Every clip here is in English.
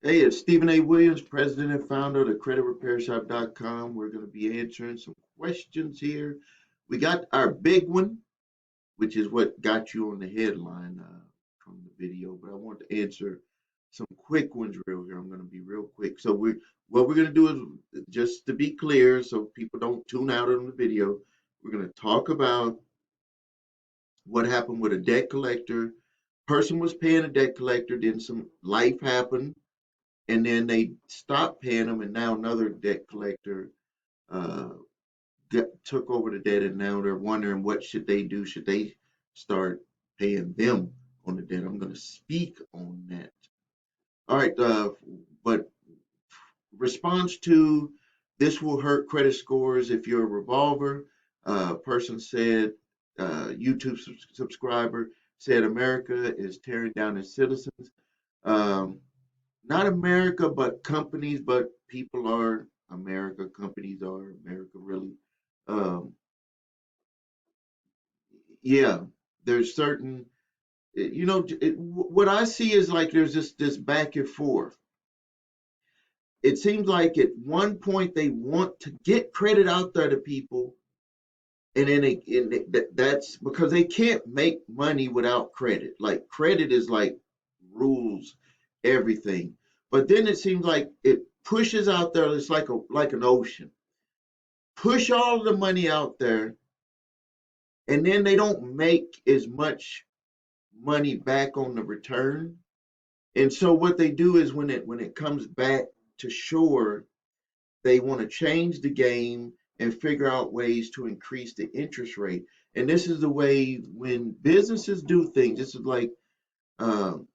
Hey, it's Stephen A. Williams, president and founder of the creditrepairshop.com. We're going to be answering some questions here. We got our big one, which is what got you on the headline from the video, but I want to answer some quick ones real here. I'm going to be real quick. So what we're going to do is, just to be clear, so people don't tune out on the video, we're going to talk about what happened with a debt collector. Person was paying a debt collector, then some life happened, and then they stopped paying them, and now another debt collector uh, took over the debt, and now they're wondering what should they do? Should they start paying them on the debt? I'm going to speak on that. All right, but response to this will hurt credit scores if you're a revolver. Person said, YouTube subscriber said America is tearing down its citizens. Um, Not America, but companies, but people are America. Companies are America, really. Um, yeah, there's certain, what I see is like there's this back and forth. It seems like at one point they want to get credit out there to people, and then that's because they can't make money without credit. Like credit is like rules everything. But then it seems like it pushes out there. It's like an ocean. Push all the money out there, and then they don't make as much money back on the return. And so what they do is when it comes back to shore, they want to change the game and figure out ways to increase the interest rate. And this is the way when businesses do things. This is like um,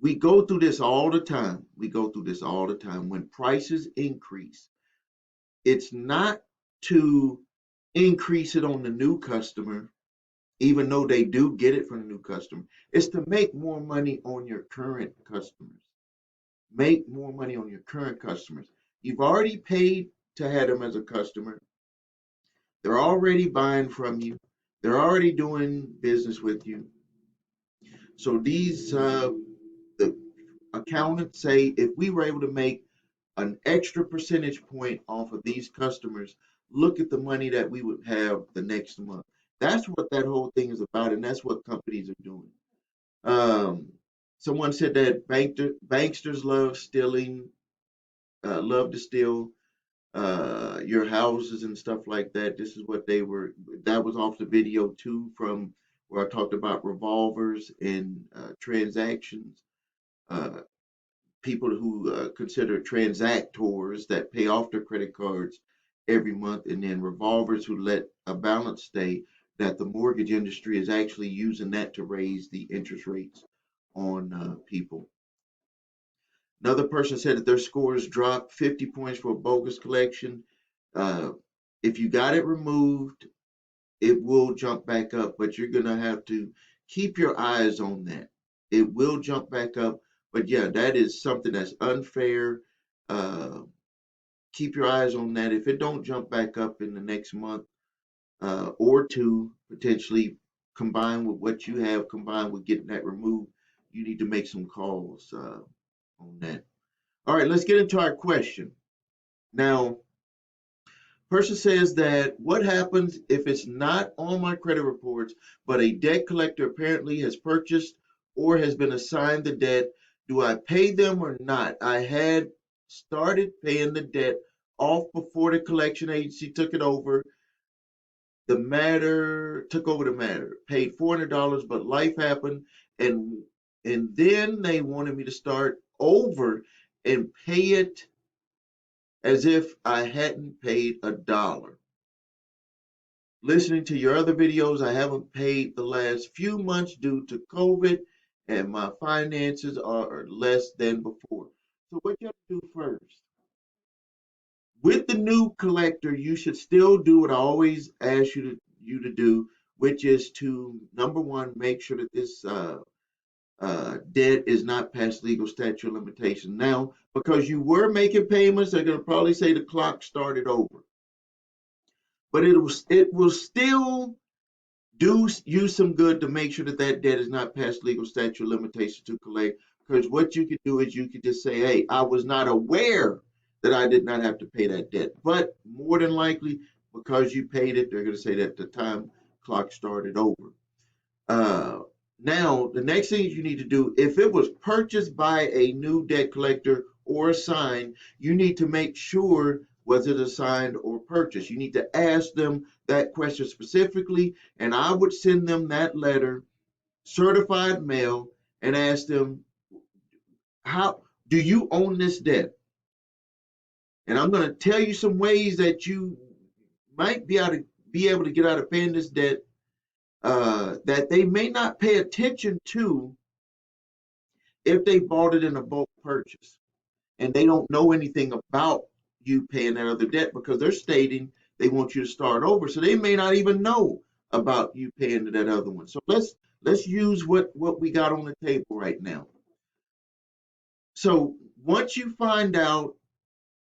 we go through this all the time. We go through this all the time. When prices increase, it's not to increase it on the new customer, even though they do get it from the new customer. It's to make more money on your current customers. Make more money on your current customers. You've already paid to have them as a customer. They're already buying from you. They're already doing business with you. So the accountants say if we were able to make an extra percentage point off of these customers, look at the money that we would have the next month. That's what that whole thing is about, and that's what companies are doing. Um, Someone said that banksters love to steal your houses and stuff like that. This is what they were. That was off the video too, from where I talked about revolvers and transactions. Uh, People who consider transactors that pay off their credit cards every month, and then revolvers who let a balance stay. That the mortgage industry is actually using that to raise the interest rates on people. Another person said that their scores dropped 50 points for a bogus collection. Uh, if you got it removed, it will jump back up, but you're going to have to keep your eyes on that. It will jump back up, but yeah, that is something that's unfair. Uh, Keep your eyes on that. If it don't jump back up in the next month or two, potentially combined with what you have, combined with getting that removed, you need to make some calls on that. All right, let's get into our question. Now, person says that what happens if it's not on my credit reports, but a debt collector apparently has purchased or has been assigned the debt? Do I pay them or not? I had started paying the debt off before the collection agency took it over. Took over the matter. Paid $400, but life happened, and then they wanted me to start over and pay it as if I hadn't paid a dollar. Listening to your other videos, I haven't paid the last few months due to COVID, and my finances are less than before. So what you have to do first, with the new collector, you should still do what I always ask you to do, which is to number one, make sure that this debt is not past legal statute of limitation. Now, because you were making payments, they're going to probably say the clock started over, but it will still do you some good to make sure that that debt is not past legal statute of limitation to collect, Because what you could do is you could just say, hey, I was not aware that I did not have to pay that debt. But more than likely, because you paid it, they're going to say that the time clock started over. Uh, Now, the next thing you need to do, if it was purchased by a new debt collector or assigned, you need to make sure was it assigned or purchased. You need to ask them that question specifically, and I would send them that letter, certified mail, and ask them, how do you own this debt? And I'm going to tell you some ways that you might be able to get out of paying this debt that they may not pay attention to if they bought it in a bulk purchase and they don't know anything about you paying that other debt because they're stating they want you to start over. So they may not even know about you paying that other one. So let's use what we got on the table right now. So once you find out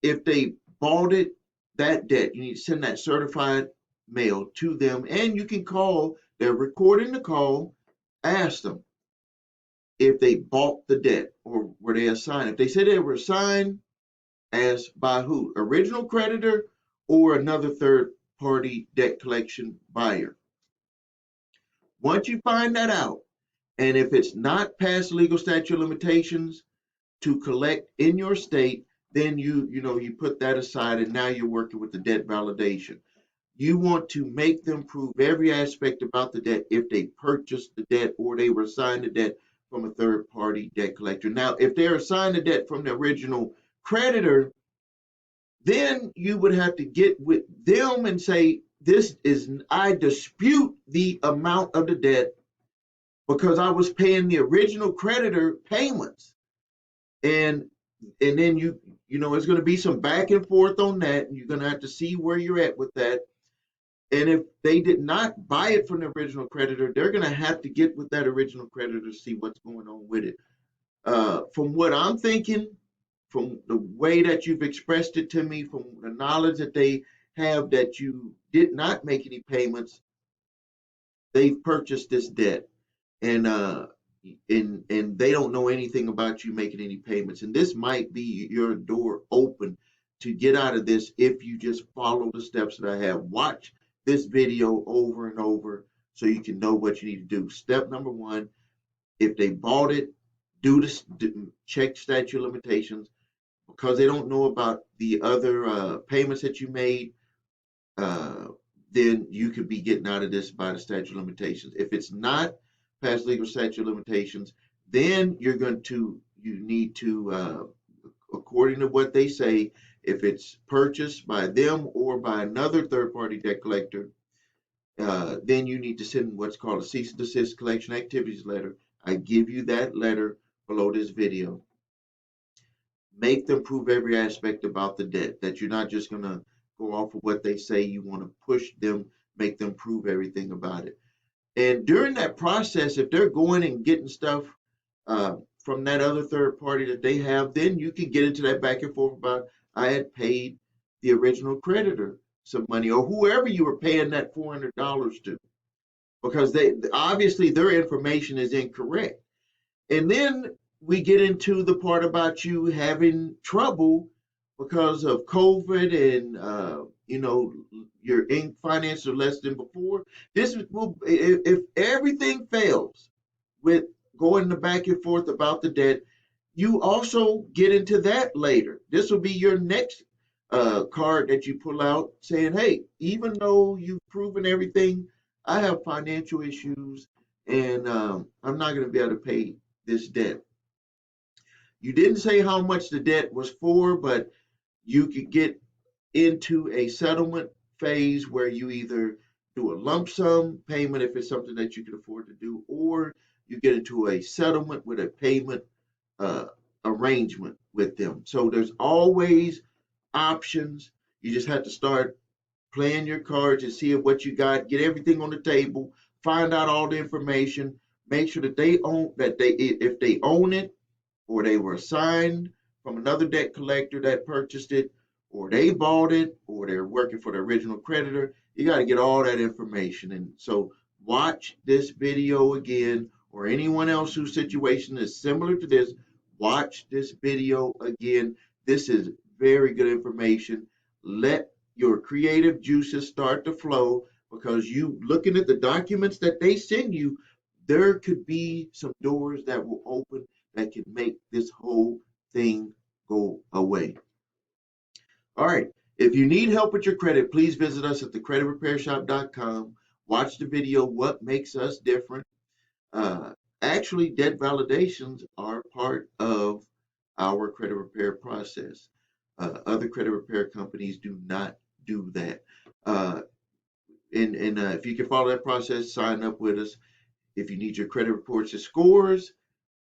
if they bought it, that debt, you need to send that certified mail to them, and you can call. They're recording the call. Ask them if they bought the debt or were they assigned. If they said they were assigned, ask by who? Original creditor or another third party debt collection buyer. Once you find that out, and if it's not past legal statute of limitations to collect in your state, then you put that aside and now you're working with the debt validation. You want to make them prove every aspect about the debt if they purchased the debt or they were assigned the debt from a third party debt collector. Now, if they're assigned the debt from the original creditor, then you would have to get with them and say, I dispute the amount of the debt because I was paying the original creditor payments. And then it's going to be some back and forth on that, and you're going to have to see where you're at with that. And if they did not buy it from the original creditor, they're going to have to get with that original creditor to see what's going on with it. From what I'm thinking, from the way that you've expressed it to me, from the knowledge that they have that you did not make any payments, they've purchased this debt, and they don't know anything about you making any payments. And this might be your door open to get out of this if you just follow the steps that I have. Watch this video over and over so you can know what you need to do. Step number one, if they bought it, check statute of limitations. Because they don't know about the other payments that you made, then you could be getting out of this by the statute of limitations. If it's not past legal statute of limitations, then you need to, according to what they say, if it's purchased by them or by another third-party debt collector, then you need to send what's called a cease and desist collection activities letter. I give you that letter below this video. Make them prove every aspect about the debt, that you're not just going to go off of what they say. You want to push them, make them prove everything about it. And during that process, if they're going and getting stuff from that other third party that they have, then you can get into that back and forth about, I had paid the original creditor some money, or whoever you were paying that $400 to, because they obviously their information is incorrect. And then we get into the part about you having trouble because of COVID and your finances are less than before. This will, if everything fails with going the back and forth about the debt, you also get into that later. This will be your next card that you pull out saying, hey, even though you've proven everything, I have financial issues and I'm not going to be able to pay this debt. You didn't say how much the debt was for, but you could get into a settlement phase where you either do a lump sum payment if it's something that you can afford to do, or you get into a settlement with a payment arrangement with them. So there's always options. You just have to start playing your cards and see what you got, get everything on the table, find out all the information, make sure that if they own it, or they were assigned from another debt collector that purchased it, or they bought it, or they're working for the original creditor. You got to get all that information. And so watch this video again, or anyone else whose situation is similar to this, watch this video again. This is very good information. Let your creative juices start to flow, because you looking at the documents that they send you, there could be some doors that will open that can make this whole thing go away. All right. If you need help with your credit, please visit us at thecreditrepairshop.com. Watch the video, What Makes Us Different. Uh, Actually, debt validations are part of our credit repair process. Other credit repair companies do not do that. Uh, and if you can follow that process, sign up with us. If you need your credit reports and scores,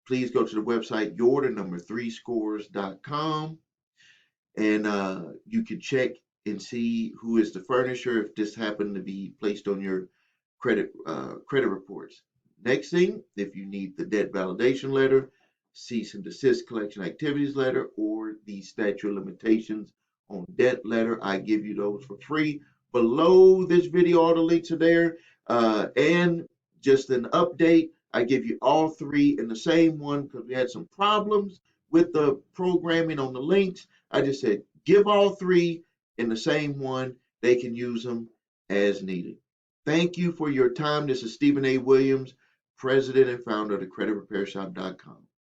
please go to the website your3scores.com, and you can check and see who is the furnisher if this happened to be placed on your credit reports. Next thing, if you need the debt validation letter, cease and desist collection activities letter, or the statute of limitations on debt letter, I give you those for free. Below this video, all the links are there. And just an update, I give you all three in the same one because we had some problems with the programming on the links. I just said give all three in the same one. They can use them as needed. Thank you for your time. This is Stephen A. Williams, President and founder of thecreditrepairshop.com.